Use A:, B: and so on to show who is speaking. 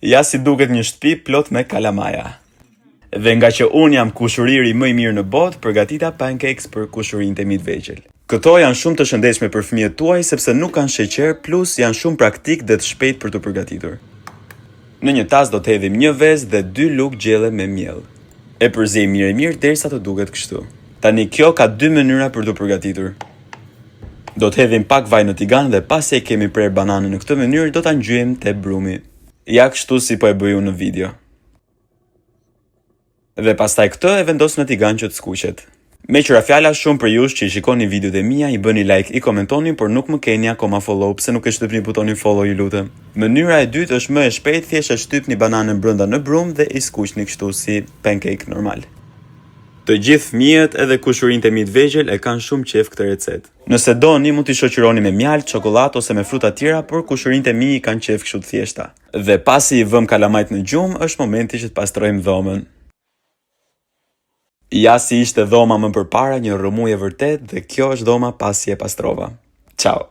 A: Ja si duket një shtëpi plot me kalamaja. Dhe nga që unë jam kushëriri më i mirë në botë, përgatita pancakes për kushërinë time të vegjël. Këto janë shumë të shëndetshme për fëmijët tuaj sepse nuk kanë sheqer, plus janë shumë praktik dhe të shpejt për të përgatitur. Në një tas do të hedhim një vezë dhe 2 lugë gjelle me miell. E përzej mirë derisa të duket kështu. Tani kjo ka 2 mënyra për të përgatitur. Do të hedhim pak vaj në tigan dhe pasi e kemi prerë bananën në këtë mënyrë do ta ngjyejmë te brumi. Ja kështu si po e bëj unë në video. Dhe pastaj këtë e vendos në tigan që të skuqet. Me qëra fjala shumë për jush që i shikoni videot e mia, i bëni like, i komentoni, por nuk më keni akoma follow, pse nuk e shtypni butonin follow, ju lutem. Mënyra e dytë është më e shpejtë, thjesht e shtypni bananën brenda në brum dhe i skuqni kështu si pancake normal. Të gjithë fëmijët edhe kushërinë e mi të vegjël e kanë shumë qejf këtë recetë. Nëse doni mund t'i shoqëroni me mjaltë, çokoladë ose me fruta tjera, por kushërinë e mi i kanë qejf kështu të thjeshta. Dhe pasi i vëm kalamajt në gjumë, është momenti që të pastrojmë dhomën. Ja si ishte dhoma më përpara, një rrëmujë e vërtet, dhe kjo është dhoma pasi e pastrova. Ciao!